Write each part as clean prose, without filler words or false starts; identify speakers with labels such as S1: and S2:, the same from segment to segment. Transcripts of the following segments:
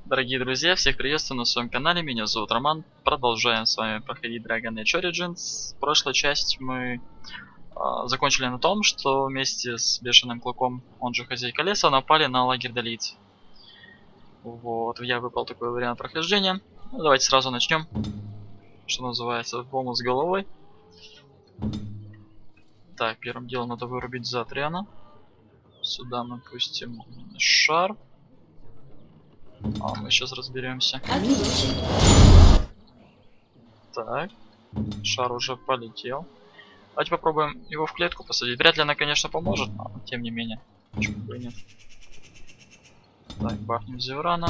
S1: Дорогие друзья, всех приветствую на своем канале, меня зовут Роман. Продолжаем с вами проходить Dragon Age Origins. Прошлую часть мы закончили на том, что вместе с Бешеным Клыком, он же Хозяйка Леса, напали на лагерь долийцев. Вот, я выбрал такой вариант прохождения. Ну, давайте сразу начнем, что называется, в бонус с головой. Так, первым делом надо вырубить Затриана. Сюда мы пустим шар. А мы сейчас разберемся. Так, шар уже полетел. Давайте попробуем его в клетку посадить. Вряд ли она, конечно, поможет, но тем не менее. Почему бы и нет. Так, бахнем Зеврана.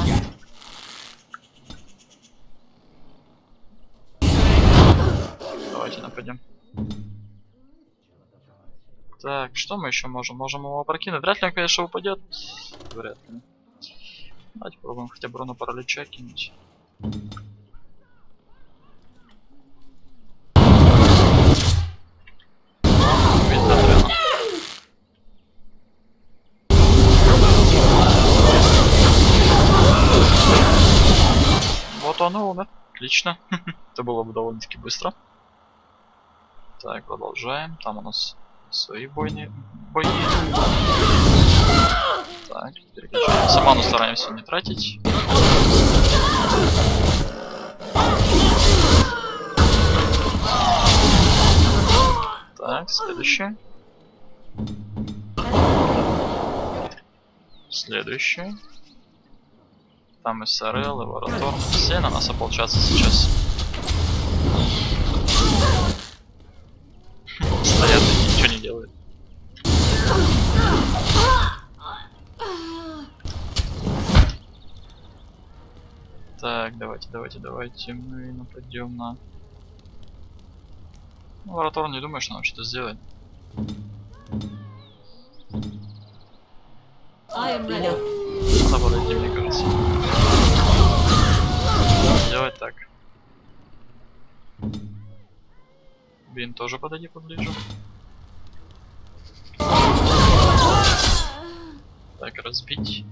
S1: Давайте нападем. Так, что мы еще можем? Можем его опрокинуть. Вряд ли он, конечно, упадет. Вряд ли. Давайте попробуем хотя бы руну паралича кинуть. Вот он и умер. Отлично. Это было бы довольно-таки быстро. Так, продолжаем. Там у нас свои бои. Так, переключаем. Саману стараемся не тратить. Так, следующий. Следующий. Там и СРЛ, и Варатор. Все на нас ополчатся сейчас. Стоят и ничего не делают. Так, давайте мы нападем на... Ну, Варатор не думаю, что нам что-то сделать. Надо подойти, мне кажется. Делать так. Бин тоже подойди поближе. Так, разбить.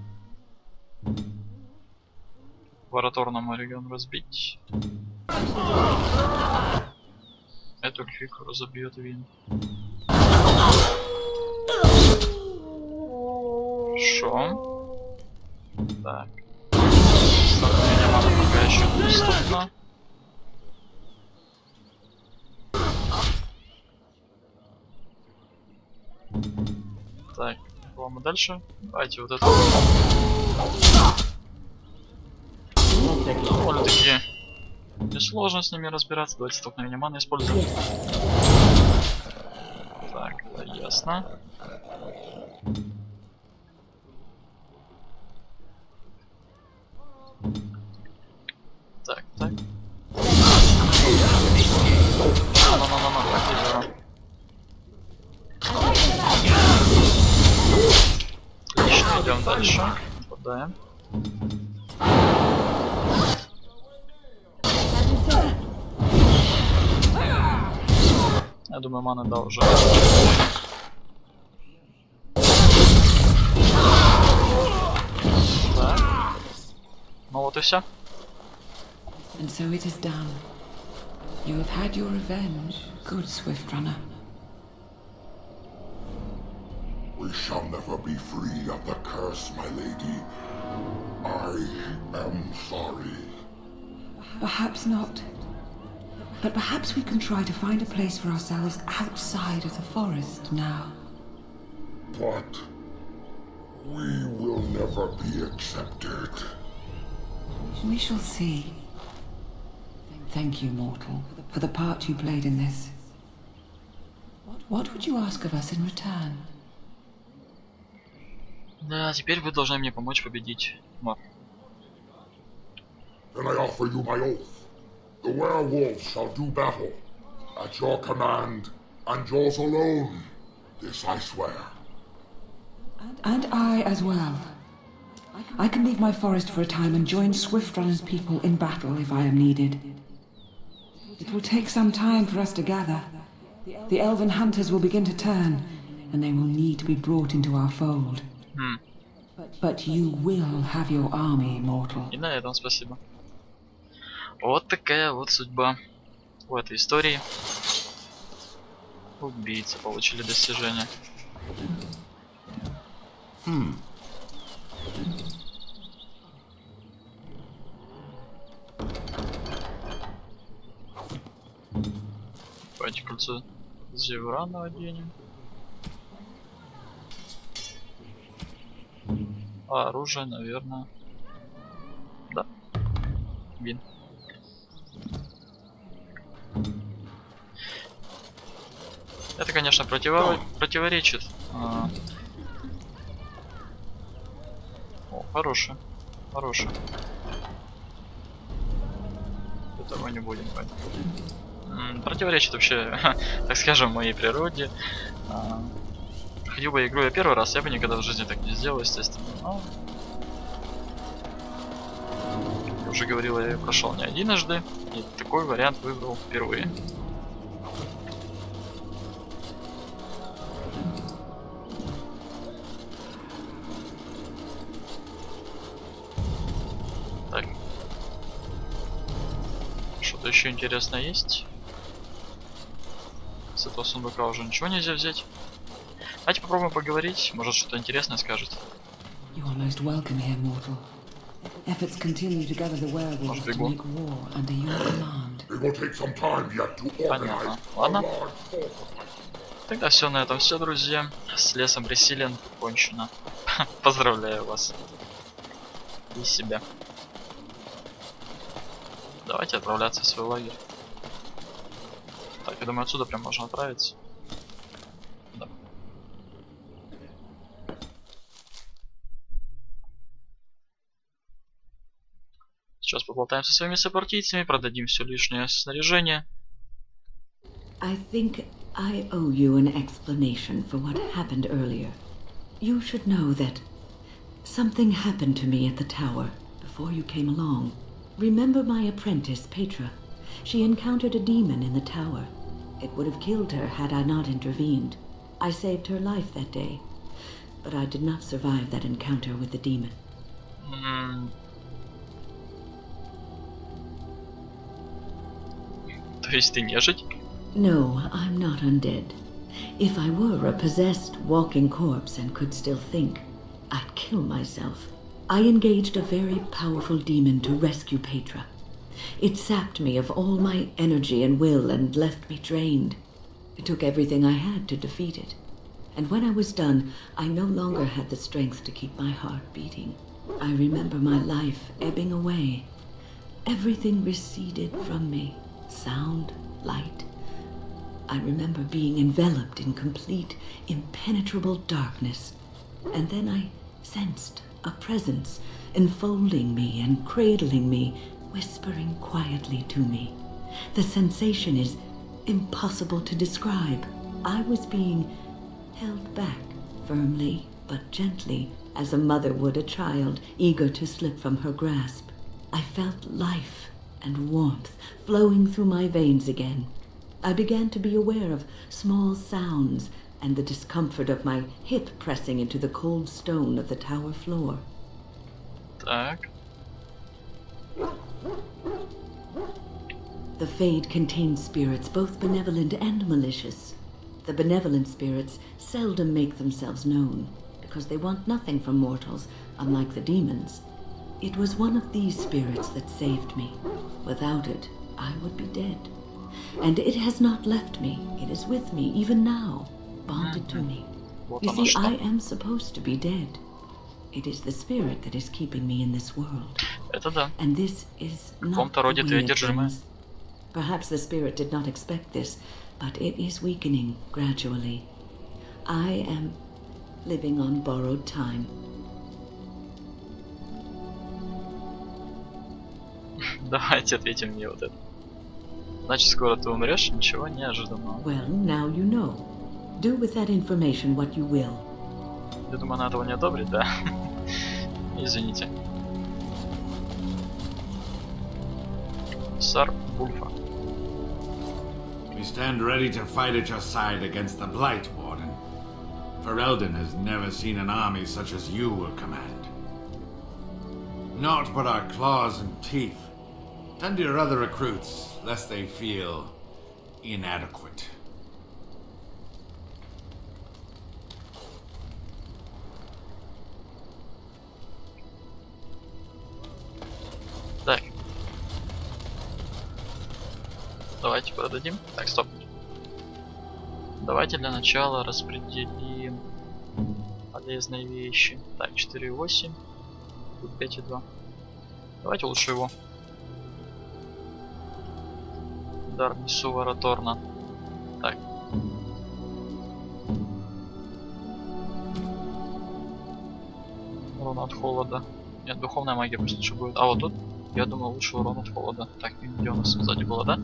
S1: Варатор на Мориган разбить. Эту эльфику разобьет Вин. Шо? Так. Становление маны пока еще недоступно. Так, кого мы дальше? Давайте вот это. Довольно-таки несложно с ними разбираться. Давайте столкновение маны используем. Так, это ясно. Так. Отлично, идем дальше. Нападаем. Я думаю, маны да уже. Так. Ну вот и все.
S2: And so it is done. You have had your revenge, good Swift Runner.
S3: We shall never be free of the curse, my lady. I am sorry.
S2: Perhaps not. But perhaps we can try to find a place for ourselves outside of the forest now.
S3: But we will never be accepted.
S2: We shall see. Thank you, mortal, for the part you played in this. What would you ask of us in return?
S1: Да, теперь вы должны мне помочь победить Мор.
S3: Then I offer you my oath. The werewolves shall do battle. At your command, and yours alone. This I swear.
S2: And I as well. I can leave my forest for a time and join Swift Runner's people in battle if I am needed. It will take some time for us to gather. The elven hunters will begin to turn, and they will need to be brought into our fold. But you will have your army, mortal.
S1: И на этом спасибо. Вот такая вот судьба в этой истории. Убийцы получили достижение. Давайте кольцо Зеврана оденем. А оружие, наверное. Да. Вин. Это, конечно, противоречит. О, хороший. Хороший. Этого не будем брать. Противоречит вообще, так скажем, моей природе. Ходил бы игру я первый раз, я бы никогда в жизни так не сделал, естественно. Но... Я уже говорил, я ее прошел не единожды, и такой вариант выбрал впервые. Так. Что-то еще интересное есть? С этого сундука уже ничего нельзя взять. Давайте попробуем поговорить, может что-то интересное скажет.
S2: Most welcome here, mortal. Efforts continue to gather the werewolves to make war under your command.
S3: It will take some time yet to
S1: Понятно. Ладно. Тогда все на этом все, друзья. С лесом пресилен кончено. Поздравляю вас. И себя. Давайте отправляться в свой лагерь. Так, я думаю, отсюда прям можно отправиться. Да. Сейчас поболтаем со своими сопартийцами, продадим все лишнее снаряжение.
S4: I think I owe you an explanation for what happened earlier. You should know that something happened to me at the tower before you came along. Remember my apprentice, Petra? She encountered a demon in the tower. It would have killed her had I not intervened. I saved her life that day, but I did not survive that encounter with the demon.
S1: То есть ты нежить?
S4: No, I'm not undead. If I were a possessed walking corpse and could still think, I'd kill myself. I engaged a very powerful demon to rescue Petra. It sapped me of all my energy and will and left me drained. It took everything I had to defeat it. And when I was done, I no longer had the strength to keep my heart beating. I remember my life ebbing away. Everything receded from me. Sound, light. I remember being enveloped in complete, impenetrable darkness. And then I sensed a presence enfolding me and cradling me, whispering quietly to me. The sensation is impossible to describe. I was being held back firmly but gently, as a mother would a child eager to slip from her grasp. I felt life and warmth flowing through my veins again. I began to be aware of small sounds and the discomfort of my hip pressing into the cold stone of the tower floor.
S1: Так.
S4: The Fade contains spirits both benevolent and malicious. The benevolent spirits seldom make themselves known, because they want nothing from mortals, unlike the demons. It was one of these spirits that saved me. Without it, I would be dead. And it has not left me. It is with me, even now, bonded to me. You see, I am supposed to be dead. It is the spirit that is keeping me in this world.
S1: Это да.
S4: And this is not the
S1: роде ты
S4: way it
S1: одержимая.
S4: ends. Perhaps the spirit did not expect this, but it is weakening gradually. I am living on borrowed time.
S1: Давайте ответим мне вот это. Значит, скоро ты умрешь, ничего неожиданного.
S4: Well, now you know. Do with that information what you will.
S1: Я думаю, она этого не одобрит, да? Извините. Сар Вульфа.
S5: We stand ready to fight at your side against the Blight, Warden. Ferelden has never seen an army such as you will command. Not but our claws and teeth. And your other recruits, lest they feel inadequate.
S1: Так. Давайте продадим. Так, стоп. Давайте для начала распределим полезные вещи. Так, 4,8. Тут 5,2. Давайте лучше его. Дар несу вараторна. Так. Урон от холода. Нет, духовная магия пусть лучше будет. А вот тут, я думаю, лучше урон от холода. Так, где у нас сзади было, да?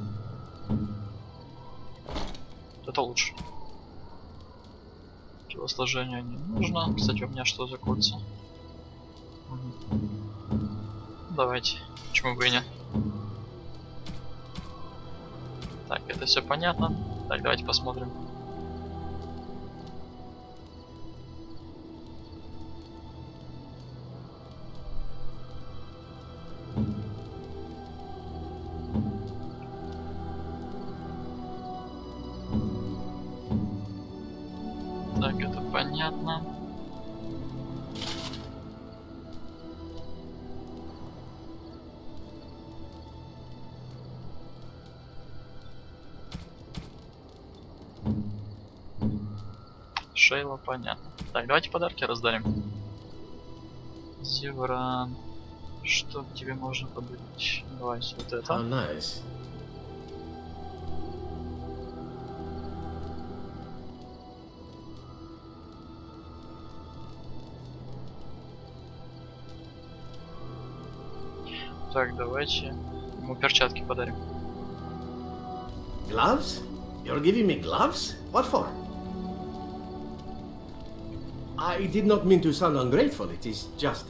S1: Это лучше. Телосложение не нужно. Кстати, у меня что за кольца? Угу. Давайте. Почему бы и нет? Так, это все понятно. Так, давайте посмотрим. Так, это понятно. Шейла, понятно. Так, давайте подарки раздарим. Зевран. Что тебе можно подарить? Давай вот это.
S6: Nice.
S1: Так, давайте ему перчатки подарим.
S6: Gloves? You're giving me gloves? What for? I did not mean to sound ungrateful, it is just...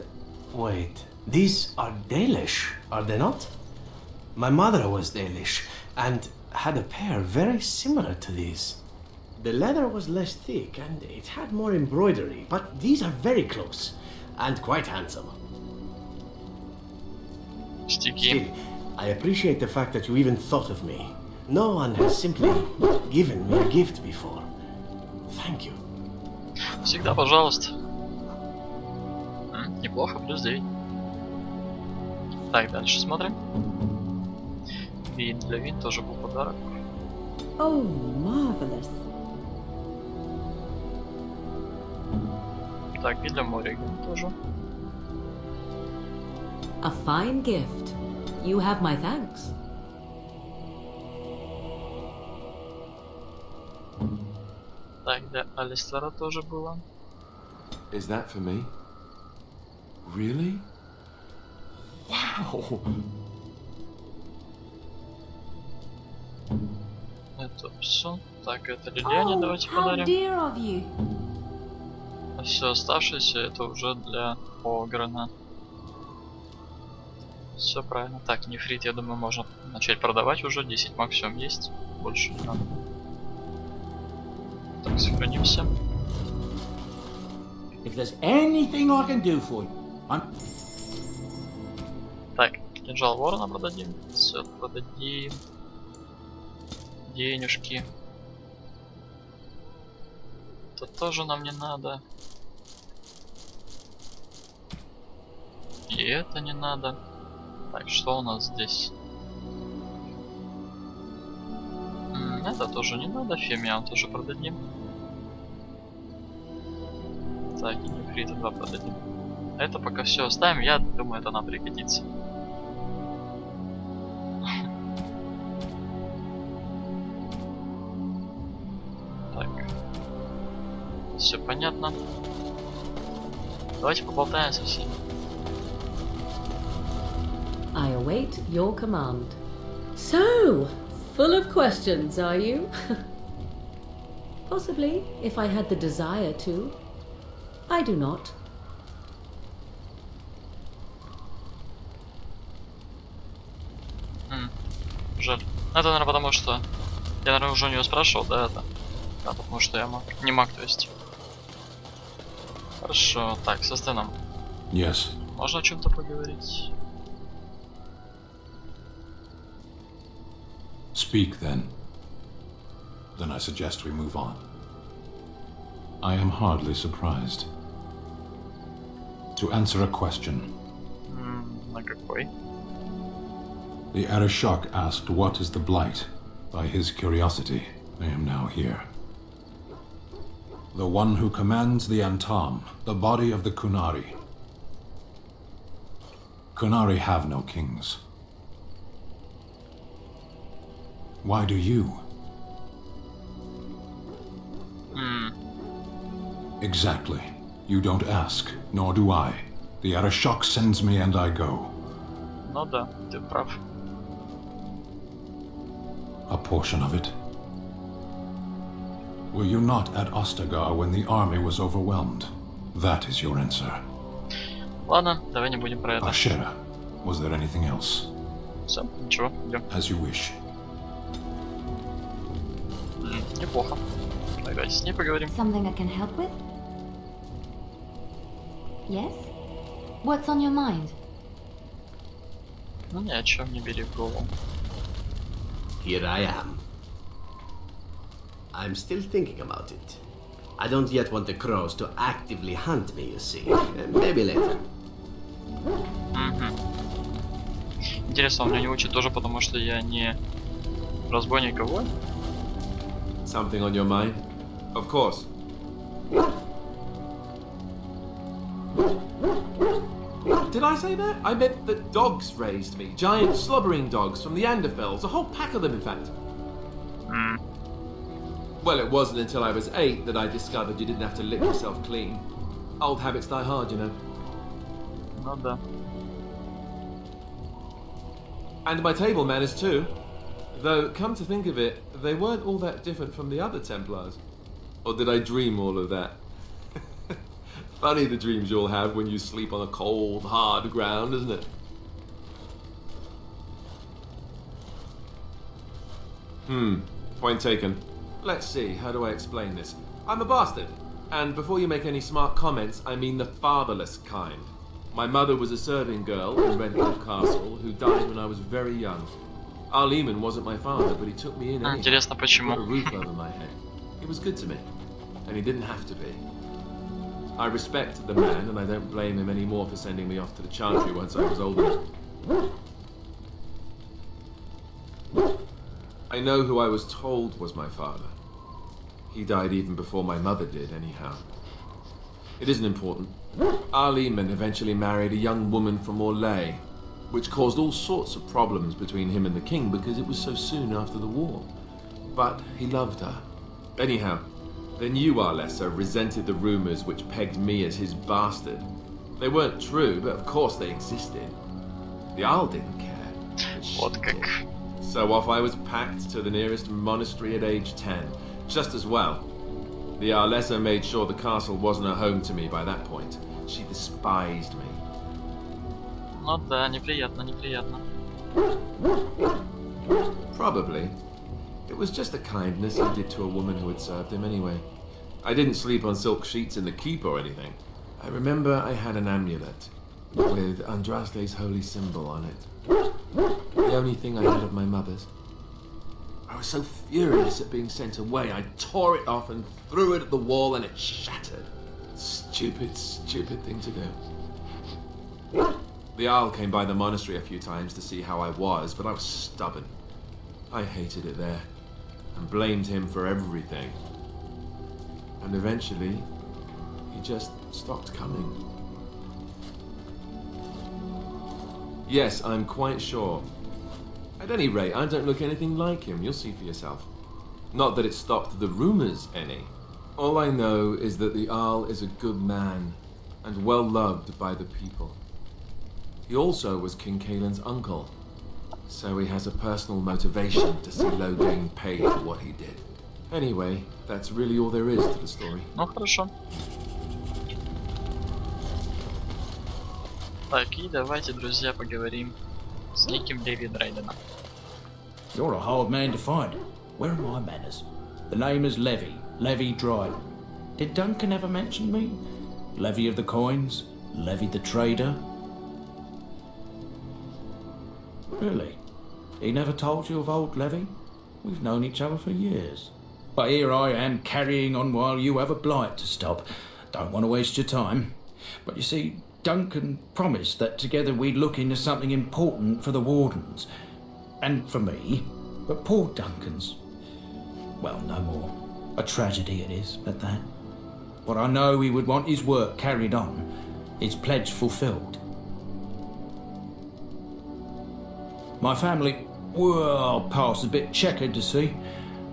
S7: Wait, these are Dalish, are they not? My mother was Dalish and had a pair very similar to these.
S6: The leather was less thick and it had more embroidery, but these are very close and quite handsome.
S1: Sticky.
S6: Still, I appreciate the fact that you even thought of me. No one has simply given me a gift before. Thank you.
S1: Всегда, пожалуйста. Неплохо, плюс 9. Так, дальше смотрим. Вин для Вин тоже был подарок.
S4: Oh, marvelous.
S1: Так, и для Мориган тоже.
S8: A fine gift. You have my thanks.
S1: Так, для Алистера тоже было.
S9: Is that for me? Really? Wow!
S1: Это все. Так, это Лилиане давайте
S8: how
S1: подарим.
S8: dear of you.
S1: А все оставшееся это уже для Огрена. Все правильно. Так, нефрит, я думаю, можно начать продавать уже. 10 максимум есть. Больше не надо. Так, сохранимся.
S10: If there's anything I can do for you, I'm...
S1: Так, кинжал ворона продадим. Все, продадим. Денежки. Это тоже нам не надо. И это не надо. Так, что у нас здесь? Это тоже не надо. Фемиан тоже продадим. Так, и нефрита 2 продадим. Это пока все оставим. Я думаю, это нам пригодится. Так. Все понятно. Давайте поболтаем со всеми.
S8: I await your command. So, full of questions, are you? Possibly, if I had the desire to. I do not.
S1: Жаль. Это, наверное, потому что... Я, наверное, уже у нее спрашивал, да, это? Да, потому что я маг. Не маг, то есть. Хорошо. Так, со Стэном.
S9: Yes.
S1: Можно о чем-то поговорить?
S11: Speak then. Then I suggest we move on. I am hardly surprised. To answer a question.
S1: На какой?
S11: The Arishok asked what is the blight. By his curiosity, I am now here. The one who commands the Antam, the body of the Kunari. Kunari have no kings. Why do you? Exactly. You don't ask, nor do I. The Arishok sends me and I go.
S1: Ну да, ты прав.
S11: A portion of it. Were you not at Ostagar when the army was overwhelmed? That is your answer.
S1: Ладно, давай не будем про это.
S11: Ashera, was there anything else?
S1: Все, ничего, идем.
S11: As you wish.
S1: Неплохо. Давайте с ней поговорим.
S12: Something I can help with? Yes? What's on your mind?
S1: Ну ни о чем не бери в голову.
S6: Here I am. I'm still thinking about it. I don't yet want the crows to actively hunt me, you see. Maybe later.
S1: Интересно, он меня не учит тоже, потому что я не разбойник, а воин?
S9: Something on your mind? Of course. Did I say that? I meant that dogs raised me. Giant slobbering dogs from the Anderfells. A whole pack of them, in fact. Well, it wasn't until I was 8 that I discovered you didn't have to lick yourself clean. Old habits die hard, you know.
S1: Ну да.
S9: And my table manners too. Though, come to think of it, they weren't all that different from the other Templars. Or did I dream all of that? Funny the dreams you'll have when you sleep on a cold, hard ground, isn't it? Point taken. Let's see, how do I explain this? I'm a bastard. And before you make any smart comments, I mean the fatherless kind. My mother was a serving girl in Redcliffe Castle who died when I was very young. Arleman wasn't my father, but he took me in anyway.
S1: Интересно, почему?
S9: Put a roof over my head. He was good to me, and he didn't have to be. I respect the man, and I don't blame him anymore for sending me off to the Chantry once I was old enough. I know who I was told was my father. He died even before my mother did, anyhow. It isn't important. Arleman eventually married a young woman from Orlais, which caused all sorts of problems between him and the king because it was so soon after the war. But he loved her. Anyhow, then you, Arlessa, resented the rumours which pegged me as his bastard. They weren't true, but of course they existed. The Isle didn't care. But she did. So off I was packed to the nearest monastery at age 10. Just as well. The Arlessa made sure the castle wasn't a home to me by that point. She despised me.
S1: Ну да, неприятно, неприятно.
S9: Probably. It was just a kindness he did to a woman who had served him anyway. I didn't sleep on silk sheets in the keep or anything. I remember I had an amulet with Andraste's holy symbol on it. The only thing I had of my mother's. I was so furious at being sent away, I tore it off and threw it at the wall and it shattered. Stupid, stupid thing to do. The Isle came by the monastery a few times to see how I was, but I was stubborn. I hated it there, and blamed him for everything. And eventually, he just stopped coming. Yes, I'm quite sure. At any rate, I don't look anything like him, you'll see for yourself. Not that it stopped the rumours any. All I know is that the Arl is a good man, and well loved by the people. He also was King Kaelin's uncle, so he has a personal motivation to see Loghain pay for what he did. Anyway, that's really all there is to the story.
S1: Ну хорошо. Так, и давайте, друзья, поговорим с неким Леви Дрейденом.
S10: You're a hard man to find. Where are my manners? The name is Levy. Levy Dryden. Did Duncan ever mention me? Levy of the coins? Levy the trader? Really? He never told you of old Levy? We've known each other for years. But here I am carrying on while you have a blight to stop. Don't want to waste your time. But you see, Duncan promised that together we'd look into something important for the Wardens. And for me. But poor Duncan's... well, no more. A tragedy it is, at that. But I know he would want his work carried on. His pledge fulfilled. My family, well, past a bit checkered to see.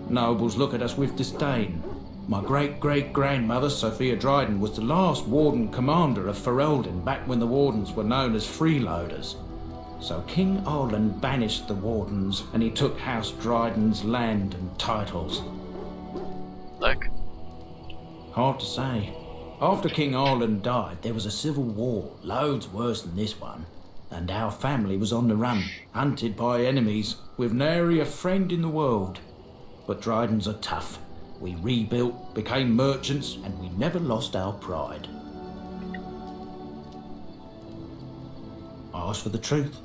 S10: Nobles look at us with disdain. My great-great-grandmother, Sophia Dryden, was the last Warden Commander of Ferelden back when the Wardens were known as freeloaders. So King Arlen banished the Wardens and he took House Dryden's land and titles.
S1: Так.
S10: Hard to say. After King Arlen died, there was a civil war, loads worse than this one. And our family was on the run, hunted by enemies, with nary a friend in the world. But Drydens are tough. We rebuilt, became merchants, and we never lost our pride. I ask for the truth.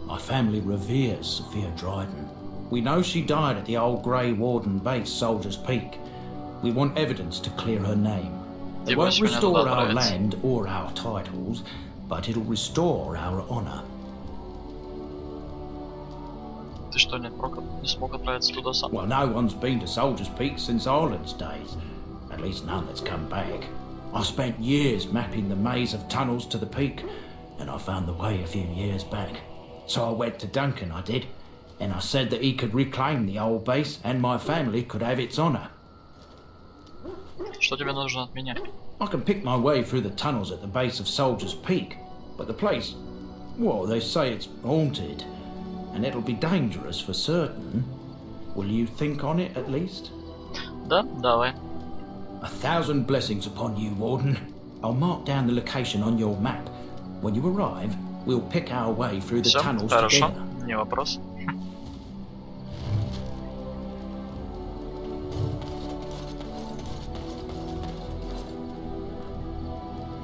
S10: My family reveres Sophia Dryden. We know she died at the old Grey Warden base, Soldier's Peak. We want evidence to clear her name. It won't restore our land or our titles, but it'll restore our honor.
S1: Ты что, не смог отправиться туда сам?
S10: Well, no one's been to Soldier's Peak since Arlen's days. At least none that's come back. I spent years mapping the maze of tunnels to the peak, and I found the way a few years back. So I went to Duncan, I did, and I said that he could reclaim the old base and my family could have its honor.
S1: Что тебе нужно от меня?
S10: I can pick my way through the tunnels at the base of Soldier's Peak, but the place, well, they say it's haunted, and it'll be dangerous for certain. Will you think on it at least?
S1: Да, давай.
S10: 1,000 blessings upon you, Warden. I'll mark down the location on your map. When you arrive, we'll pick our way through the tunnels together.
S1: Не вопрос.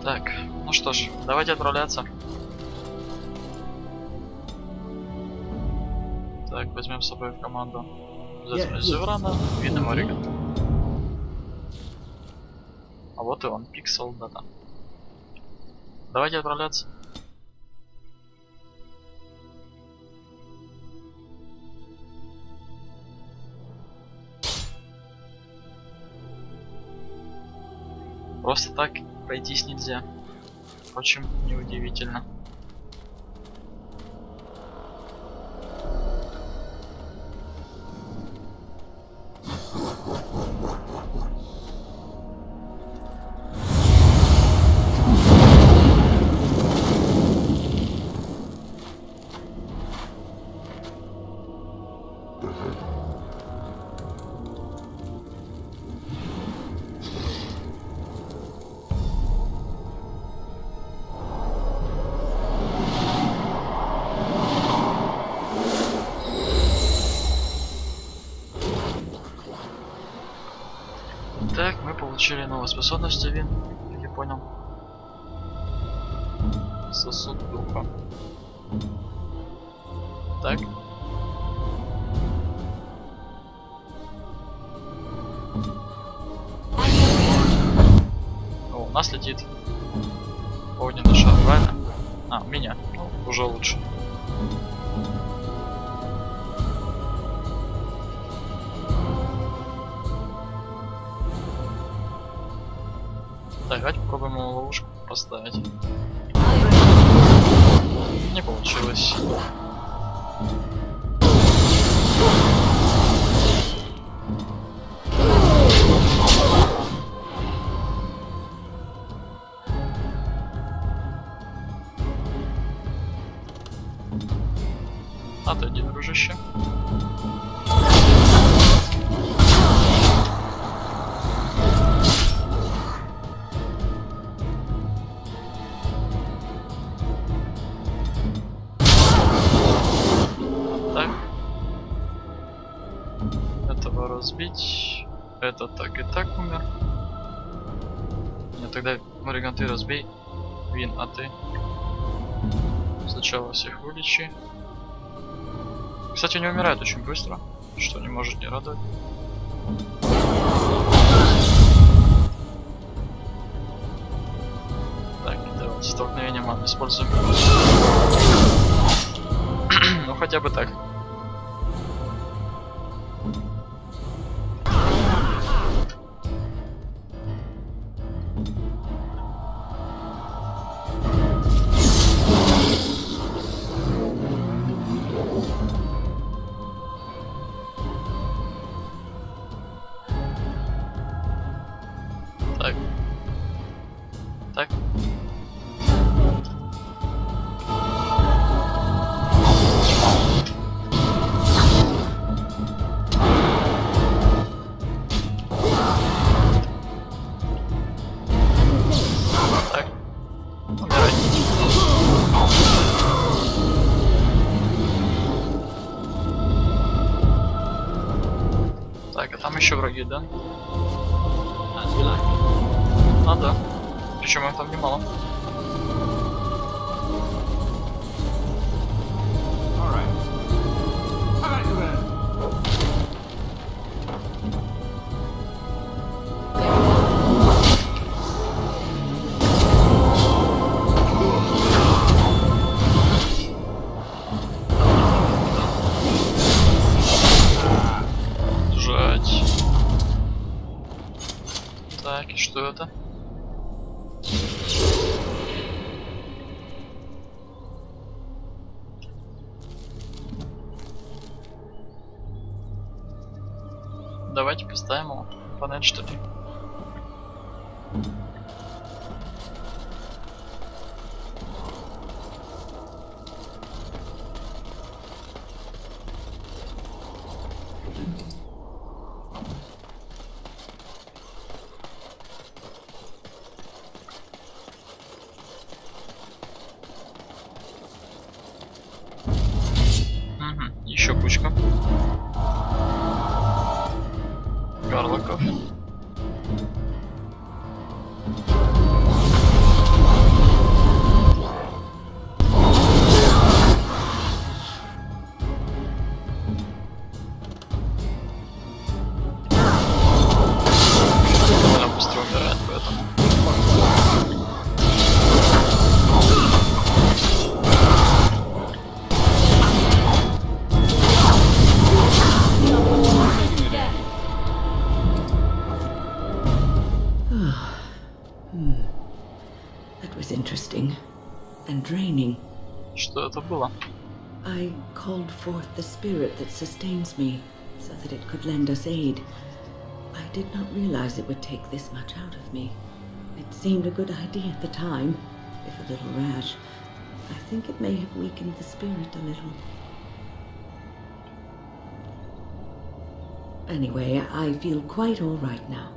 S1: Так, ну что ж, давайте отправляться. Так, возьмем с собой в команду Зеврана, видимо Ригана. А вот и он, Пиксел Дата. Давайте отправляться. Просто так пройтись нельзя. Впрочем, неудивительно. Так, мы получили новые способности, Вин, как я понял. Сосуд духа. Так. О, у нас летит огненный шар, правильно? А, у меня. Ну, уже лучше. Так, давайте попробуем ему ловушку поставить. Не получилось. Отойди, дружище. Разбить. Это так и так умер. Нет, тогда Мориган, ты разбей. Вин, а ты? Сначала всех вылечи. Кстати, они умирают очень быстро, что не может не радовать. Так, давайте столкновение мы используем. Ну хотя бы так. Так. Так. Умирай. Так, а там еще враги, да? А, да. Причем их там немало. Жать. Так, и что это? Давайте поставим его. Панель, что ли? Угу, еще кучка. Гарлоков. Она быстро умирает, поэтому.
S4: That was interesting and draining.
S1: Что это было?
S4: I called forth the spirit that sustains me so that it could lend us aid. I did not realize it would take this much out of me. It seemed a good idea at the time, if a little rash. I think it may have weakened the spirit a little. Anyway, I feel quite all right now.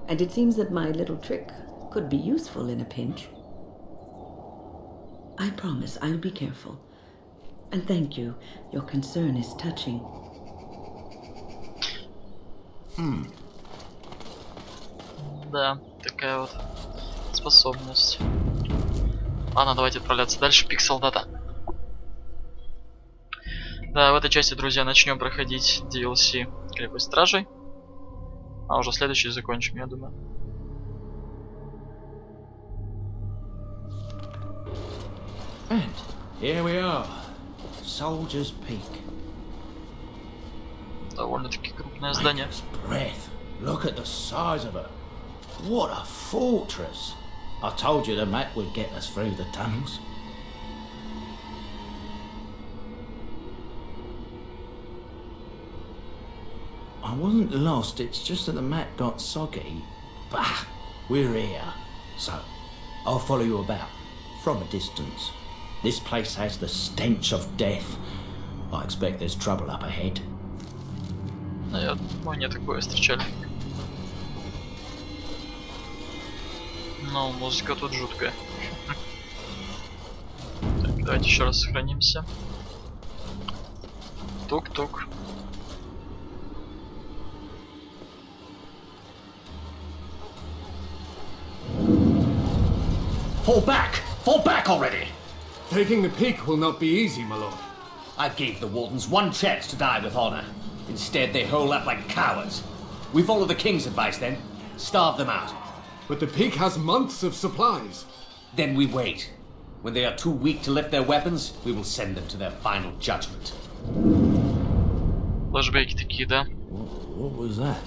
S4: And it seems that my little trick could be useful in a pinch. I promise I'll be careful. And thank you. Your concern is touching.
S1: Да, такая вот способность. Ладно, давайте отправляться дальше. Пик солдата. Да, в этой части, друзья, начнем проходить DLC Крепость стражей. А уже следующий закончим, я думаю.
S10: And here we are. Soldier's Peak.
S1: Довольно-таки крупное здание.
S10: Breath. Look at the size of it. What a fortress. I told you the map would get us through the tunnels. I wasn't lost, it's just that the map got soggy. Bah, we're here. So, I'll follow you about, from a distance. This place has the stench of death. I expect there's trouble up ahead.
S1: Я думаю, не такое встречали. Но музыка тут жуткая. Так, давайте еще раз сохранимся. Тук-тук.
S10: Fall back! Fall back already!
S5: Taking the peak will not be easy, my lord.
S13: I gave the Wardens one chance to die with honor. Instead, they hole up like cowards. We follow the King's advice then. Starve them out.
S9: But the pig has months of supplies.
S13: Then we wait. When they are too weak to lift their weapons, we will send them to their final judgment.
S1: Флэшбеки такие, да?
S10: What was that?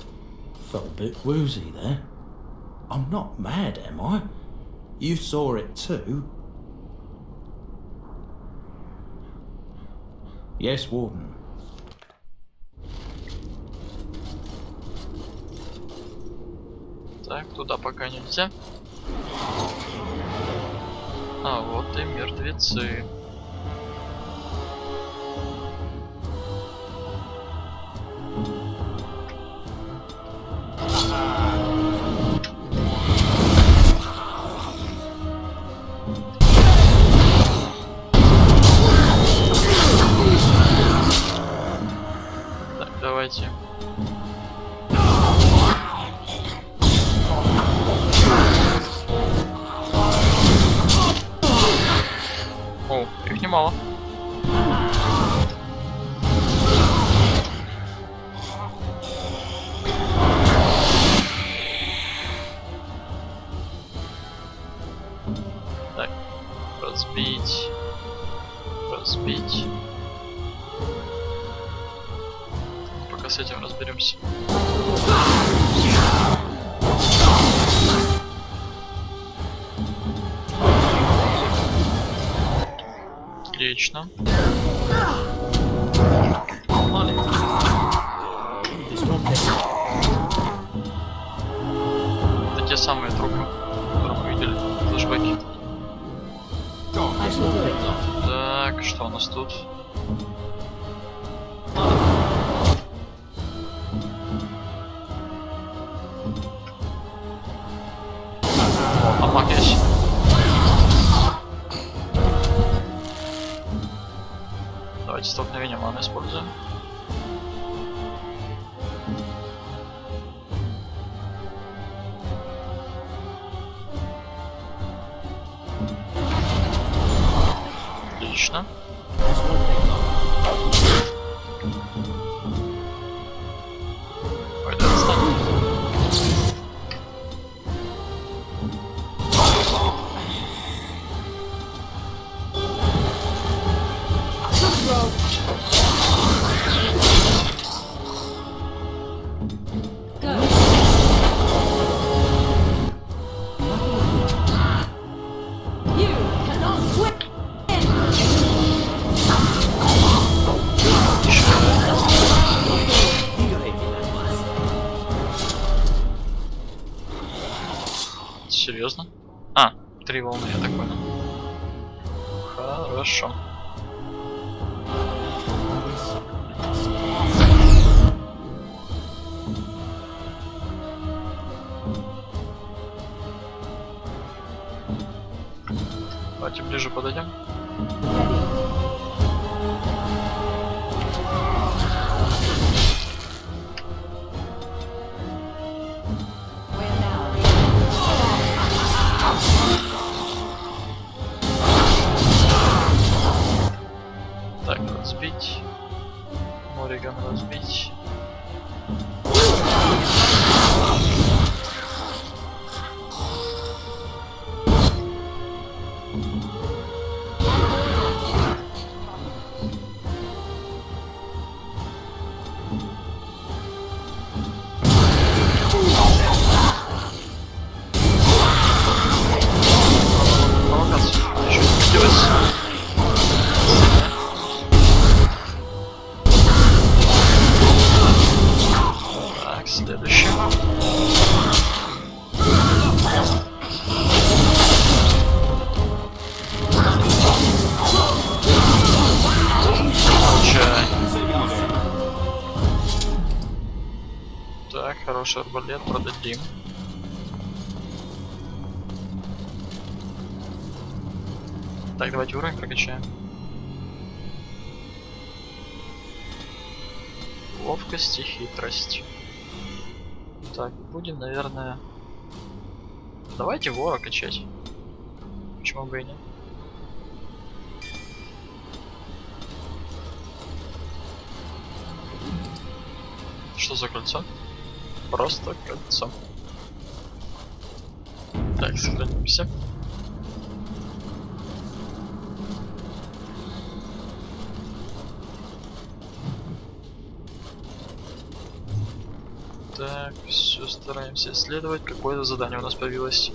S10: Felt a bit woozy there. I'm not mad, am I? You saw it too? Yes, Warden.
S1: Так, туда пока нельзя. А вот и мертвецы. Так, давайте. О, их немало. Так, разбить. Разбить. Пока с этим разберемся. Отлично. Это те самые трупы, которые мы видели в флешбеке. Так, что у нас тут? А маг есть. Давайте столкновение маны используем. Отлично. Ой, да, отстань. Серьезно? А, 3 волны, я так понял. Хорошо. Давайте ближе подойдем. Так, разбить. Мориган разбить. Следующему. Получай. Так, хороший арбалет, продадим. Так, давайте уровень прокачаем. Ловкость и хитрость. Так, будем, наверное... Давайте вора качать. Почему бы и нет? Что за кольцо? Просто кольцо. Так, сохранимся. Так, все стараемся исследовать. Какое-то задание у нас появилось.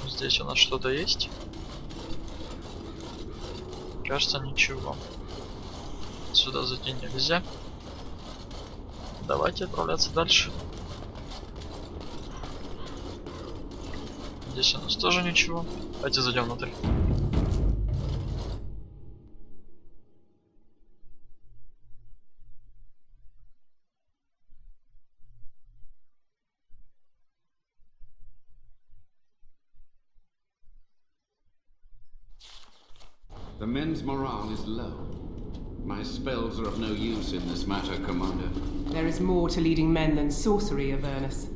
S1: Здесь у нас что-то есть? Кажется, ничего. Сюда зайти нельзя. Давайте отправляться дальше. Здесь у нас тоже ничего. Давайте зайдем внутрь.
S14: The men's morale is low. My spells are of no use in this matter, Commander.
S15: There is more to leading men than sorcery, Avernus.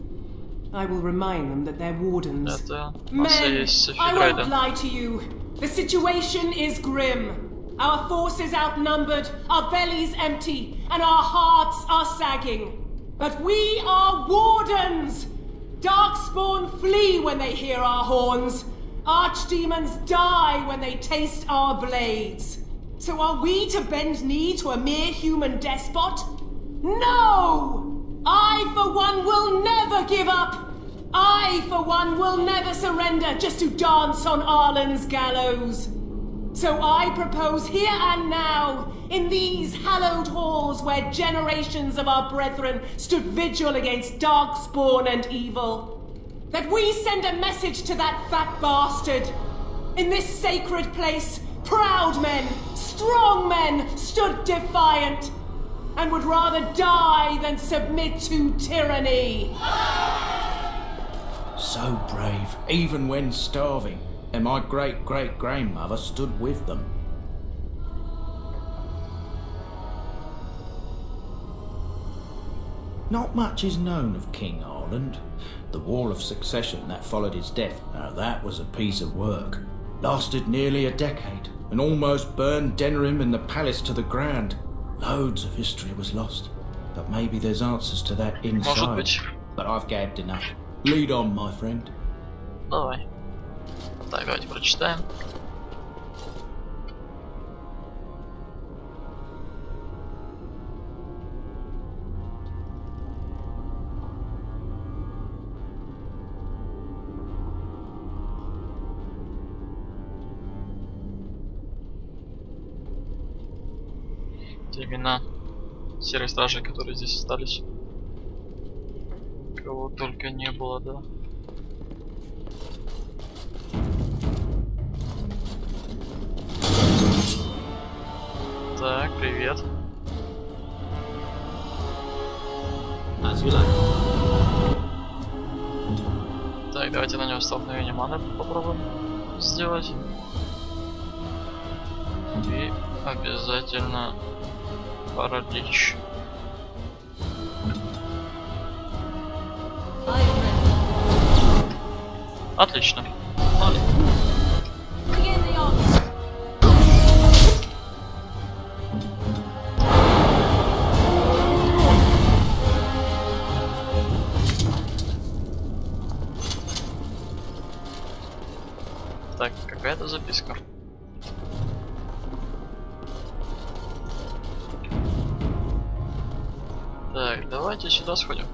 S15: I will remind them that they're wardens. Men, I won't lie to you. The situation is grim. Our forces outnumbered, our bellies empty, and our hearts are sagging. But we are wardens! Darkspawn flee when they hear our horns. Archdemons die when they taste our blades. So are we to bend knee to a mere human despot? No! I, for one, will never give up! I, for one, will never surrender just to dance on Arlen's gallows. So I propose here and now, in these hallowed halls where generations of our brethren stood vigil against darkspawn and evil, that we send a message to that fat bastard. In this sacred place, proud men, strong men stood defiant, and would rather die than submit to tyranny.
S10: So brave, even when starving, and my great-great-grandmother stood with them. Not much is known of King Arland. The War of Succession that followed his death, now that was a piece of work. Lasted nearly a decade, and almost burned Denerim and the palace to the ground. Loads of history was lost, but maybe there's answers to that inside. But I've gabbed enough. Lead on, my friend.
S1: Давай. Так, давайте прочитаем. Те имена серых стражей, которые здесь остались. Кого только не было, да. Так, привет. Так, давайте на него столкновение маны попробуем сделать. И обязательно паралич. Отлично. Так, какая-то записка. Так, давайте сюда сходим.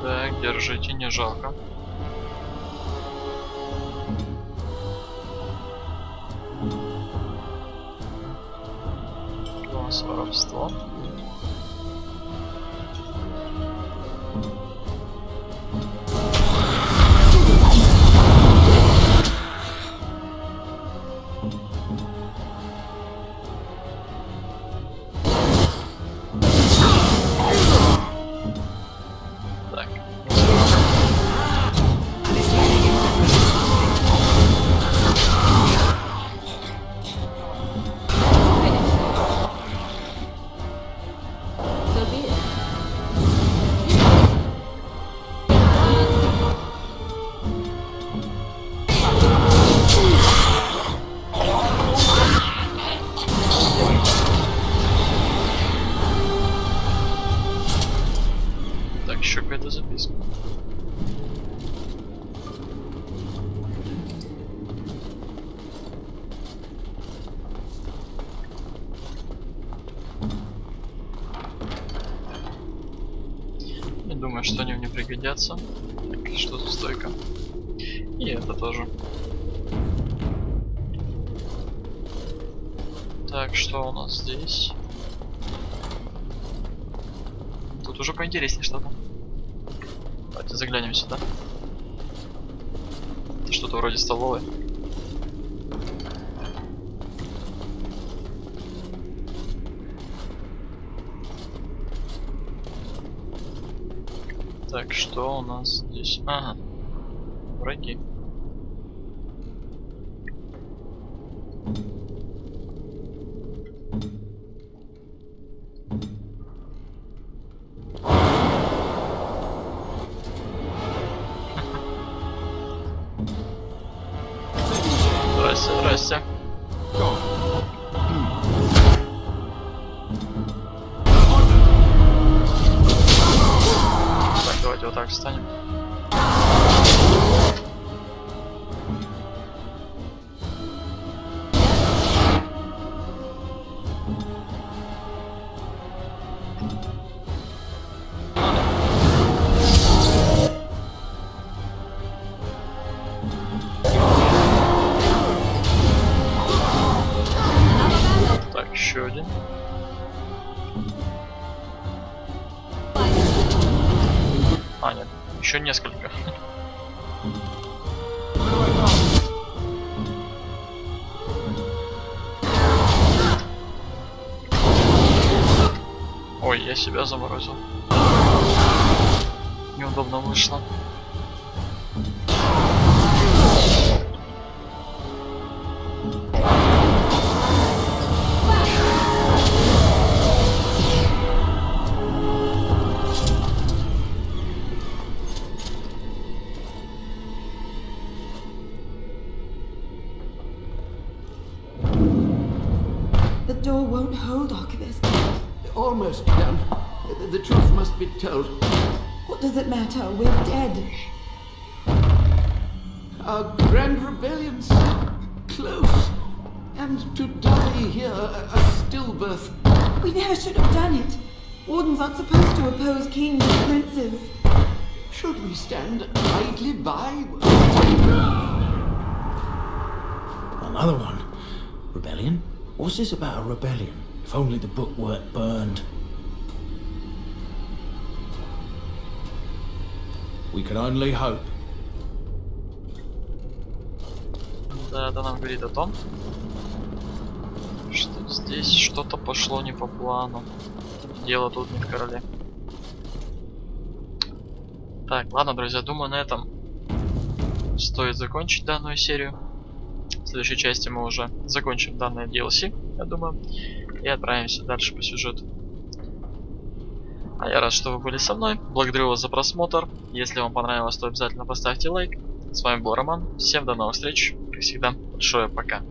S1: Так, держите, не жалко. У нас воровство. думаю, что они мне пригодятся. Так, что за стойка? И это тоже. Так, что у нас здесь? Тут уже поинтереснее что-то. Давайте заглянем сюда. Это что-то вроде столовой. Так, что у нас здесь? Ага. Враги. Здрасте, здрасте. Так, давайте вот так встанем. Еще один. А, нет, еще несколько. Ой, я себя заморозил. Неудобно вышло.
S2: The door won't hold, Archivist.
S14: Almost done. The truth must be told.
S2: What does it matter? We're dead.
S14: Our grand rebellion's close. And to die here, a stillbirth.
S2: We never should have done it. Wardens aren't supposed to oppose kings and princes.
S14: Should we stand idly by?
S10: Another one. Rebellion? What's this about a rebellion? If only the book weren't burned. We can only hope.
S1: Да, это нам говорит о том, что здесь что-то пошло не по плану. Дело тут не в короле. Так, ладно, друзья, думаю, на этом стоит закончить данную серию. В следующей части мы уже закончим данное DLC, я думаю, и отправимся дальше по сюжету. А я рад, что вы были со мной. Благодарю вас за просмотр. Если вам понравилось, то обязательно поставьте лайк. С вами был Роман. Всем до новых встреч. Как всегда, большое пока.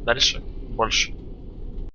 S1: Дальше больше.